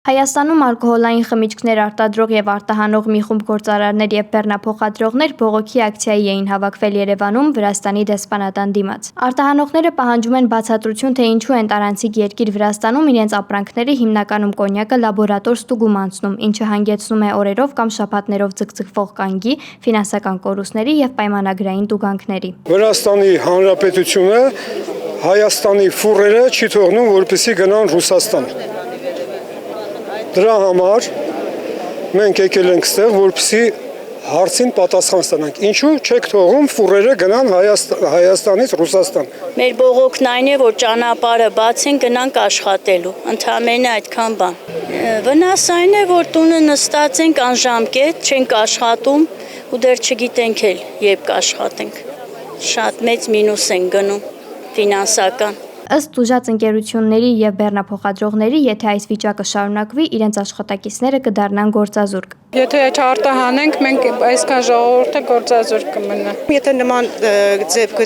Հայաստանում ալկոհոլային խմիչքներ արտադրող եւ արտահանող մի խումբ գործարարներ եւ բեռնափոխադրողներ բողոքի ակցիայի էին հավաքվել Երևանում Վրաստանի դեսպանատան դիմաց։ Արտահանողները պահանջում են բացատրություն, թե ինչու են տարանցիկ երկիր Վրաստանում իրենց ապրանքները հիմնականում կոնյակը լաբորատոր ստուգում անցնում, ինչը հանգեցնում է օրերով կամ շաբաթներով ձգձգվող կանգի, ֆինանսական կորուստների եւ պայմանագրային տուգանքների։ Վրաստանի Հանրապետությունը Հայաստանի ֆուրերը չի թողնում, որպեսզի գնան Ռուսաստան։ Դրա համար մենք եկել ենք ստեղ, որպեսզի հարցին պատասխան ստանանք։ Ինչու չեք թողում ֆուրերը գնան Հայաստանից Ռուսաստան։ Մեր բողոքն այն է, որ ճանապարհը բացեն, գնանք աշխատելու։ Ընդհանրապես այդքան բան։ Վնաս այն է, որ տունը նստած ենք անժամկետ, չենք աշխատում ու դեռ չգիտենք էլ երբ կաշխատենք։ Շատ մեծ մինուս են գնում ֆինանսական։ Ըստ ուժած ընկերությունների եւ բեռնափոխադրողների, եթե այս վիճակը շարունակվի, իրենց աշխատակիցները կդառնան գործազուրկ։ Եթե չարտահանենք, մենք այսքան ժողովուրդը գործազուրկ կմնա։ Եթե նման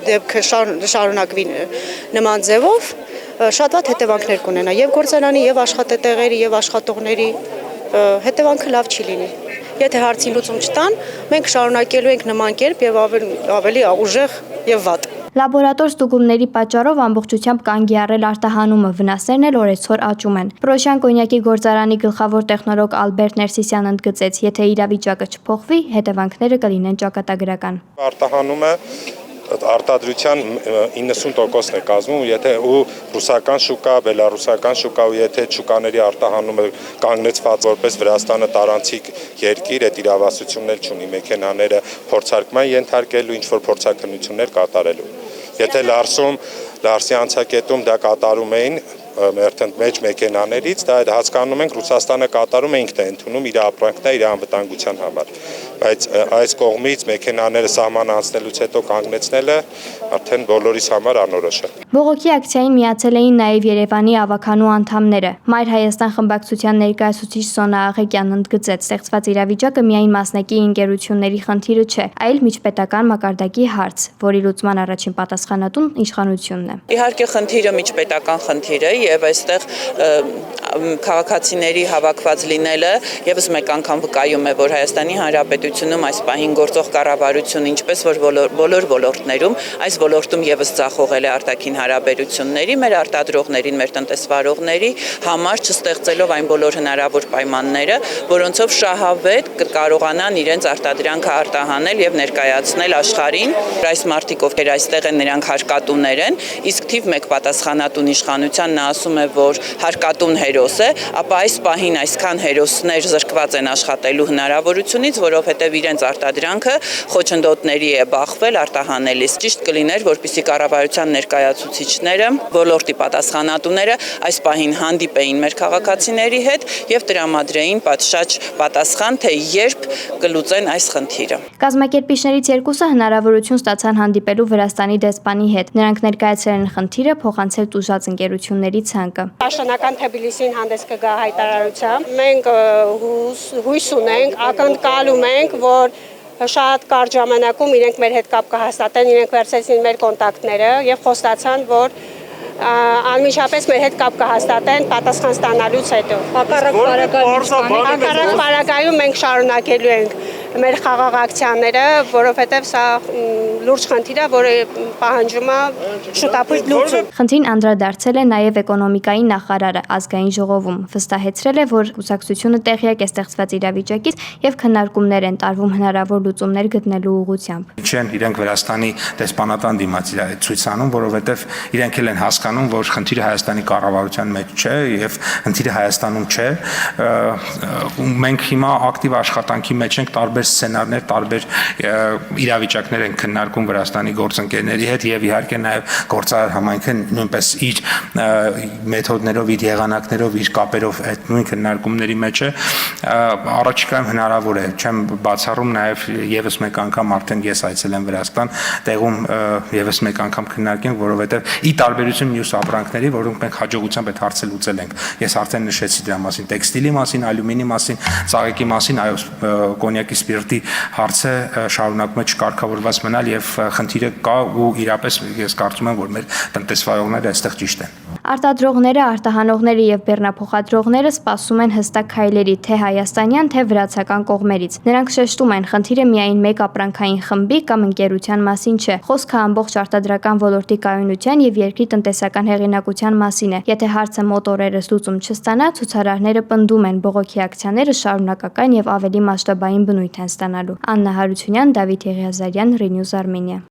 դեպքը շարունակվի նման ձևով, շատ վատ հետևանքներ կունենա եւ գործարանի, եւ աշխատատեղերի, եւ աշխատողների հետևանքը լավ չի լինի։ Եթե հարցին լուծում չտան, մենք շարունակելու ենք նման կերպ եւ ավելի ուժեղ եւ վատ։ Լաբորատոր ստուգումների պատճառով ամբողջությամբ կանգի առել արտահանումը, վնասներն էլ օրեցօր աճում են։ Պրոշյան կոնյակի գործարանի գլխավոր տեխնոլոգ Ալբերտ Ներսիսյանն ընդգծեց, եթե իրավիճակը չփոխվի, հետևանքները կլինեն ճակատագրական։ Արտահանումը արտադրության 90%-ն է կազմում, եթե ու ռուսական շուկա, բելարուսական շուկա ու եթե շուկաների արտահանումը կանգնեցված որպես Վրաստանը տարանցիկ երկիր, այդ իրավասությունն էլ չունի մեքենաները փորձարկման ենթարկելու, ինչ որ փորձաքննություններ կատարելու։ Եթե Լարսի անցակետում դա կատարում էին մեր մեքենաներից, դա հասկանում ենք Ռուսաստանը կատարում է ինքն է ընդունում իր ապրանքները իր անվտանգության համար, բայց այս կողմից մեքենաները սահման անցնելուց հետո կանգնեցնելը արդեն բոլորիս համար անորոշ է։ Բողոքի ակցիային միացել էին նաև Երևանի ավականու անդամները։ Մայր Հայաստան խմբակցության ներկայացուցիչ Սոնա Աղեկյանն ընդգծեց, ստեղծված իրավիճակը միայն մասնակի ընկերությունների խնդիրը չէ, այլ միջպետական մակարդակի հարց, որի լուծման առաջին պատասխանատուն իշխանությունն է։ Իհարկե խնդիրը միջպետական խնդիր է եւ այստեղ քաղաքացիների հավաքված լինելը եւս մեկ անգամ վկայում է, որ Հայաստանի Հանրապետությունում այս պահին գործող կառավարությունը, ինչպես որ բոլոր ոլորտներում, այս ոլորտում եւս ձախողել է արտաքին հարաբերությունների, մեր արտադրողներին, մեր տնտեսվարողների համար չստեղծելով այն բոլոր հնարավոր պայմանները, որոնցով շահավետ կարողանան իրենց արտադրանքը արտահանել եւ ներկայացնել աշխարհին։ Այս մարդիկ, ովքեր այստեղ են, նրանք հարկատուներ են, իսկ թիվ 1 պատասխանատուն իշխանության նա ասում է, որ հարկատուն հերոս է, ապա այս պահին այսքան հերոսներ զրկված են աշխատելու հնարավորությունից, որովհետև իրենց արտադրանքը խոչընդոտների է բախվել արտահանելիս։ Ճիշտ կլիներ, որպեսզի կառավարության ներկայացուցիչները, ոլորտի պատասխանատուները այս պահին հանդիպեին մեր քաղաքացիների հետ եւ տրամադրեին պատշաճ պատասխան, թե երբ կլուծեն այս խնդիրը։ Կազմակերպիչներից երկուսը հնարավորություն ստացան հանդիպելու Վրաստանի դեսպանի հետ։ Նրանք ներկայացրել են խնդիրը, փոխանցել տուժած ընկերությունների ցանկը։ Պաշտոնական Թբիլիսին հանդես կգա հայտարարությամբ։ Մենք հույս ունենք, ակնկալում ենք, որ շատ կարճ ժամանակում իրենք մեր հետ կապ կհաստատեն, իրենք վերցրեցին մեր կոնտակտները եւ խոստացան, որ անմիջապես մեր հետ կապ կհաստատեն պատասխան ստանալուց հետո։ Հակառակ պարագայում մենք շարունակելու ենք մեր խաղաղ ակցիաները, որովհետև սա լուրջ խնդիր է, որը պահանջում է շուտապույտ լուծում։ Խնդրին անդրադարձել է նաև էկոնոմիկայի նախարարը ազգային ժողովում, վստահեցրել է, որ կուսակցությունը տեղյակ է ստեղծված իրավիճակից եւ քննարկումներ են տարվում հնարավոր լուծումներ գտնելու ուղղությամբ։ Չեն իրենք Վրաստանի դեսպանատան դիմաց ցույց անում, որովհետև իրենք էլ են հասկանում, որ խնդիրը Հայաստանի կառավարության մեջ չէ եւ խնդիրը Հայաստանում չէ։ Մենք հիմա ակտիվ աշխատանքի մեջ ենք, տարբեր սցենարներ, տարբեր իրավիճակներ են քննարկում Վրաստանի գործընկերների հետ եւ իհարկե նաեւ գործարար համայնքը նույնպես իր մեթոդներով, իր եղանակներով, իր կապերով այդ նույն քննարկումների մեջ է։ Առաջիկայում հնարավոր է, չեմ բացառում նաեւ եւս մեկ անգամ արդեն ես այցել եմ Վրաստան, տեղում եւս մեկ անգամ քննարկենք, որովհետեւ ի տարբերություն մյուս ապրանքների, որոնք մենք հաջողությամբ այդ հարցը լուծել ենք։ Ես արդեն նշեցի դրա մասին, տեքստիլի մասին, ալյումինի մասին, ծաղիկի մասին, այո, կոնյակի սպիրտի հարց է շարունակում է չկարգավորված մնալ եւ խնդիրը կա ու իրապես ես կարծում եմ, որ մեր տնտեսվարողները այստեղ ճիշտ են։ Արտադրողները, արտահանողները եւ բեռնափոխադրողները սպասում են հստակ քայլերի թե հայաստանյան, թե վրացական կողմերից։ Նրանք շեշտում են, խնդիրը միայն մեկ ապրանքային խմբի կամ ընկերության մասին չէ։ Խոսքը ամբողջ արտադրական ոլորտի կայունության եւ երկրի տնտեսական հեղինակության մասին է։ Եթե հարցը մոտորերս լուծում չստանա, ցուցարարները պնդում են, բողոքի ակցիաները շարունակական եւ ավելի մասշտաբային բնույթ են ստանալու։ Աննա Հարությունյան, Դավիթ Եղիազարյան, Renews Armenia։